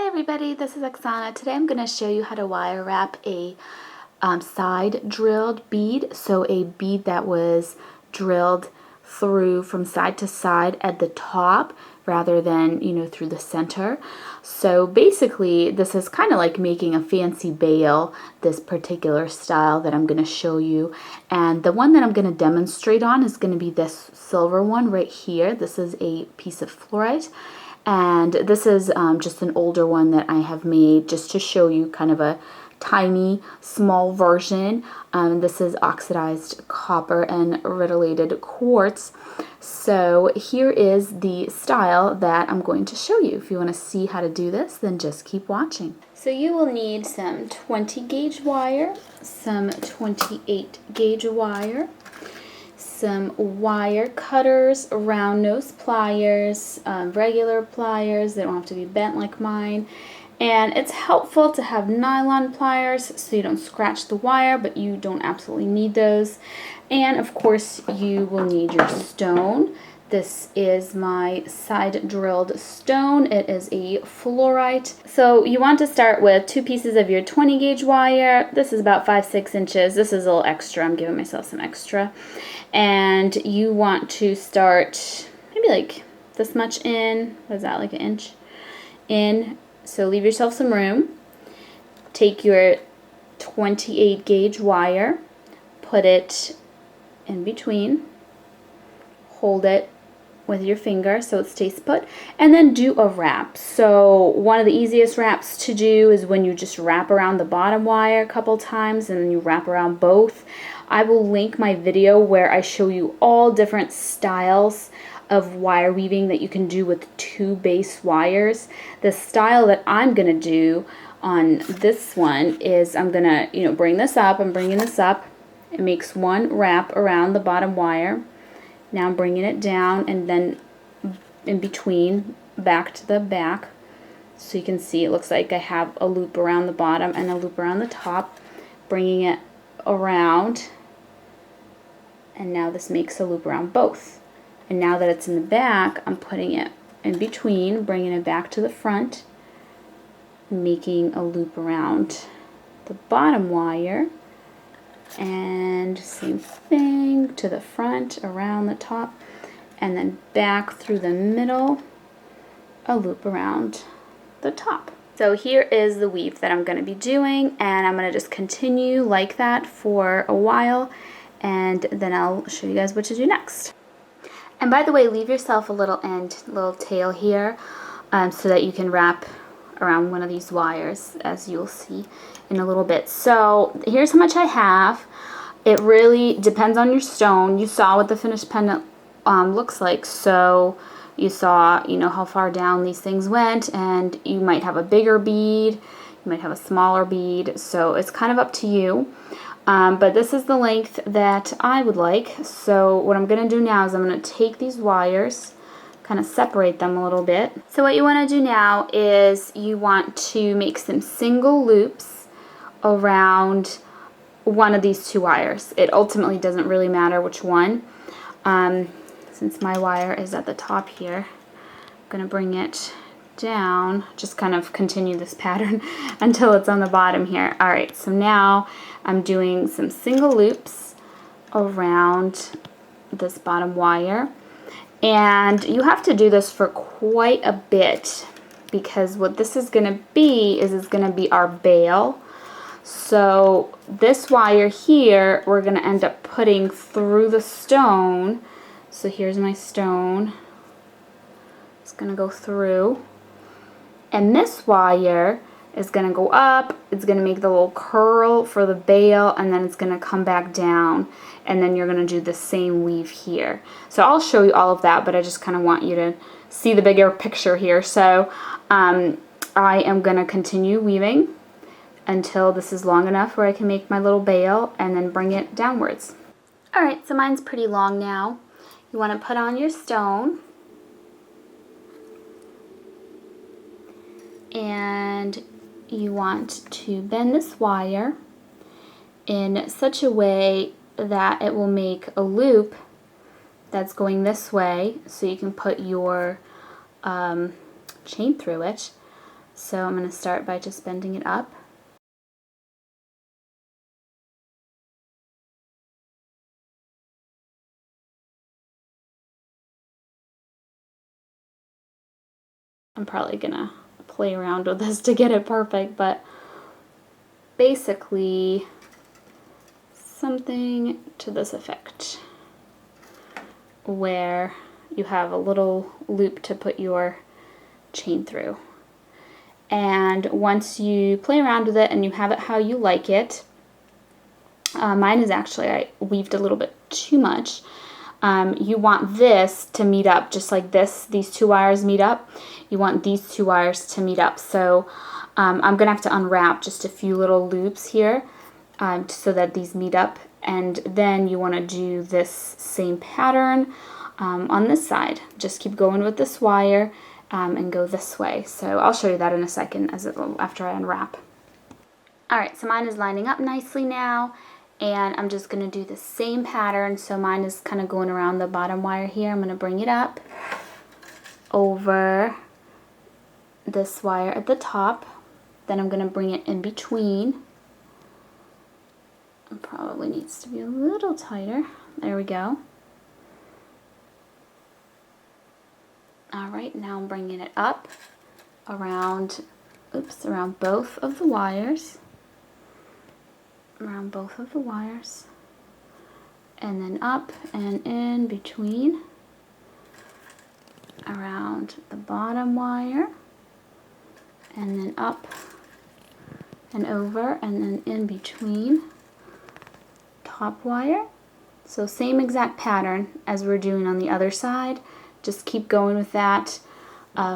everybody, this is Oksana. Today I'm going to show you how to wire wrap a side drilled bead. So a bead that was drilled through from side to side at the top rather than, through the center. So basically this is kind of like making a fancy bail, this particular style that I'm going to show you. And the one that I'm going to demonstrate on is going to be this silver one right here. This is a piece of fluorite. And this is just an older one that I have made just to show you kind of a tiny, small version. This is oxidized copper and rutilated quartz. So here is the style that I'm going to show you. If you want to see how to do this, then just keep watching. So you will need some 20 gauge wire, some 28 gauge wire, some wire cutters, round nose pliers, regular pliers. They don't have to be bent like mine. And it's helpful to have nylon pliers so you don't scratch the wire, but you don't absolutely need those. And of course you will need your stone. This is my side drilled stone. It is a fluorite. So you want to start with 2 pieces of your 20 gauge wire. This is about 5-6 inches. This is a little extra. I'm giving myself some extra. And you want to start maybe like this much in. What is that, like an inch? In. So leave yourself some room. Take your 28 gauge wire, put it in between, hold it with your finger so it stays put, and then do a wrap. So one of the easiest wraps to do is when you just wrap around the bottom wire a couple times and then you wrap around both. I will link my video where I show you all different styles of wire weaving that you can do with 2 base wires. The style that I'm gonna do on this one is I'm gonna bring this up. I'm bringing this up. It makes one wrap around the bottom wire. Now I'm bringing it down and then in between back to the back. So you can see it looks like I have a loop around the bottom and a loop around the top. Bringing it around, and now this makes a loop around both. And now that it's in the back, I'm putting it in between, bringing it back to the front, making a loop around the bottom wire, and same thing to the front, around the top, and then back through the middle, a loop around the top. So here is the weave that I'm going to be doing, and I'm going to just continue like that for a while, and then I'll show you guys what to do next. And by the way, leave yourself a little end, little tail here, so that you can wrap around one of these wires, as you'll see in a little bit. So here's how much I have. It really depends on your stone. You saw what the finished pendant looks like, so you saw, how far down these things went, and you might have a bigger bead, you might have a smaller bead, so it's kind of up to you. But this is the length that I would like. So what I'm going to do now is I'm going to take these wires, kind of separate them a little bit. So what you want to do now is you want to make some single loops around one of these 2 wires. It ultimately doesn't really matter which one. Since my wire is at the top here, I'm going to bring it down, just kind of continue this pattern until it's on the bottom here. Alright, so now I'm doing some single loops around this bottom wire, and you have to do this for quite a bit because what this is going to be is it's going to be our bail. So this wire here we're going to end up putting through the stone. So here's my stone. It's going to go through. And this wire is going to go up, it's going to make the little curl for the bail, and then it's going to come back down, and then you're going to do the same weave here. So I'll show you all of that, but I just kind of want you to see the bigger picture here. So I am going to continue weaving until this is long enough where I can make my little bail and then bring it downwards. Alright, so mine's pretty long now. You want to put on your stone, and you want to bend this wire in such a way that it will make a loop that's going this way, so you can put your chain through it. So I'm going to start by just bending it up. I'm probably going to play around with this to get it perfect, but basically something to this effect, where you have a little loop to put your chain through. And once you play around with it and you have it how you like it, mine is actually, I weaved a little bit too much. You want this to meet up just like this. These two wires meet up. You want these two wires to meet up. So I'm going to have to unwrap just a few little loops here so that these meet up. And then you want to do this same pattern on this side. Just keep going with this wire and go this way. So I'll show you that in a second after I unwrap. Alright, so mine is lining up nicely now, and I'm just going to do the same pattern. So mine is kind of going around the bottom wire here. I'm going to bring it up over this wire at the top. Then I'm going to bring it in between. It probably needs to be a little tighter. There we go. Alright, now I'm bringing it up around, around both of the wires. Around both of the wires. And then up and in between. Around the bottom wire. And then up and over and then in between. Top wire. So same exact pattern as we're doing on the other side. Just keep going with that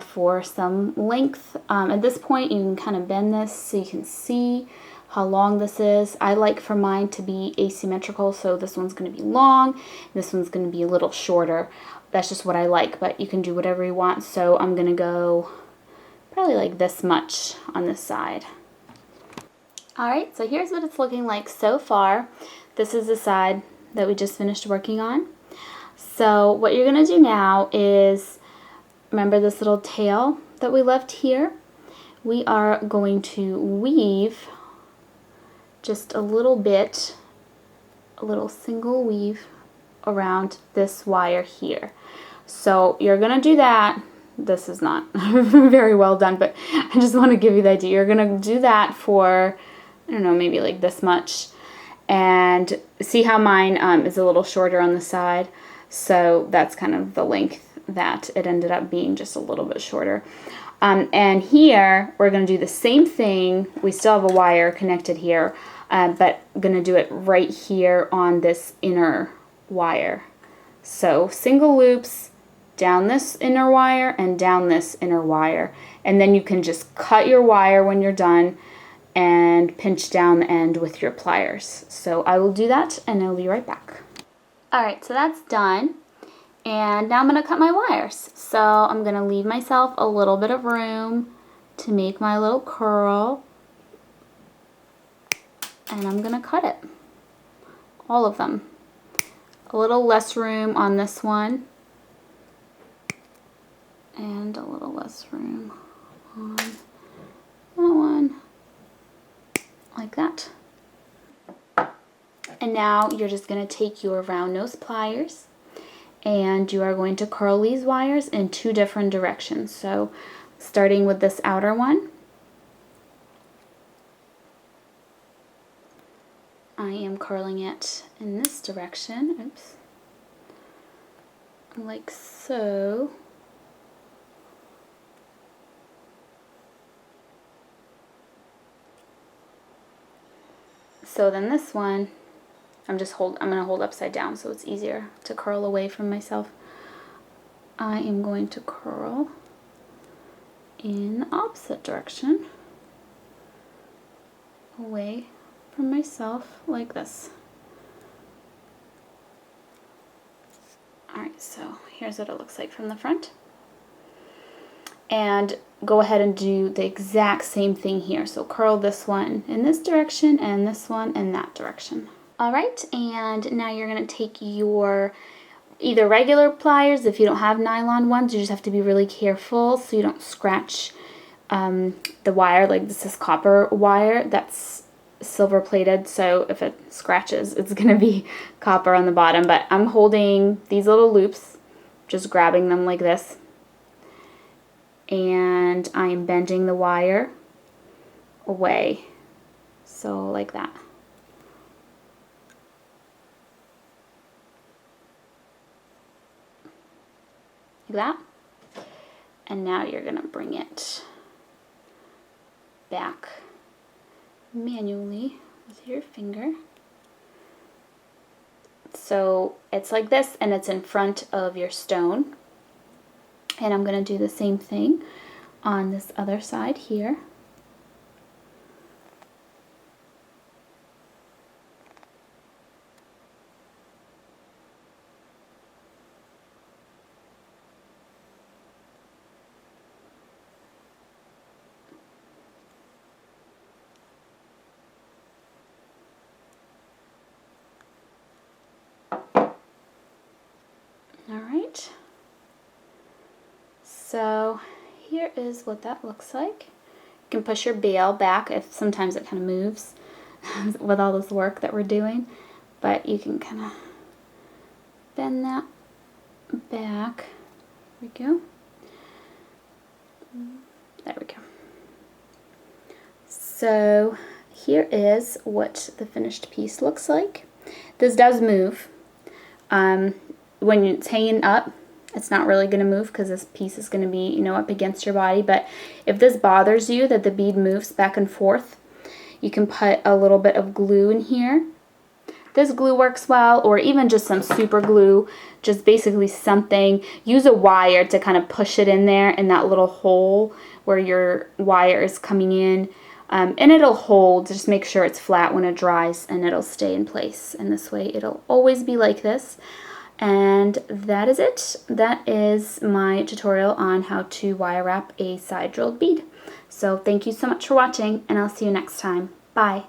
for some length. At this point you can kind of bend this so you can see how long this is. I like for mine to be asymmetrical, so this one's going to be long, this one's going to be a little shorter. That's just what I like, but you can do whatever you want. So I'm going to go probably like this much on this side. Alright, so here's what it's looking like so far. This is the side that we just finished working on. So what you're going to do now is, remember this little tail that we left here? We are going to weave just a little bit, a little single weave around this wire here. So you're going to do that. This is not very well done, but I just want to give you the idea. You're going to do that for, I don't know, maybe like this much. And see how mine is a little shorter on the side. So that's kind of the length that it ended up being, just a little bit shorter. And here we're going to do the same thing. We still have a wire connected here, but I'm going to do it right here on this inner wire. So single loops down this inner wire and down this inner wire. And then you can just cut your wire when you're done and pinch down the end with your pliers. So I will do that and I'll be right back. Alright, so that's done. And now I'm going to cut my wires. So I'm going to leave myself a little bit of room to make my little curl. And I'm going to cut it. All of them. A little less room on this one. And a little less room on that one. Like that. And now you're just going to take your round nose pliers and you are going to curl these wires in two different directions. So starting with this outer one, I am curling it in this direction. Oops. Like so. So then this one, I'm going to hold upside down so it's easier to curl away from myself. I am going to curl in the opposite direction, away from myself, like this. Alright, so here's what it looks like from the front. And go ahead and do the exact same thing here. So curl this one in this direction and this one in that direction. Alright, and now you're going to take your either regular pliers. If you don't have nylon ones, you just have to be really careful so you don't scratch the wire, like this is copper wire that's silver plated, so if it scratches it's gonna be copper on the bottom. But I'm holding these little loops, just grabbing them like this, and I'm bending the wire away, so like that. Like that. And now you're gonna bring it back manually with your finger. So it's like this, and it's in front of your stone. And I'm going to do the same thing on this other side here. Alright, so here is what that looks like. You can push your bail back if sometimes it kind of moves with all this work that we're doing, but you can kind of bend that back. There we go. There we go. So here is what the finished piece looks like. This does move. When it's hanging up, it's not really going to move because this piece is going to be, you know, up against your body. But if this bothers you, that the bead moves back and forth, you can put a little bit of glue in here. This glue works well, or even just some super glue, just basically something. Use a wire to kind of push it in there in that little hole where your wire is coming in. And it'll hold. Just make sure it's flat when it dries, and it'll stay in place. And this way it'll always be like this. And that is it. That is my tutorial on how to wire wrap a side drilled bead. So thank you so much for watching, and I'll see you next time. Bye.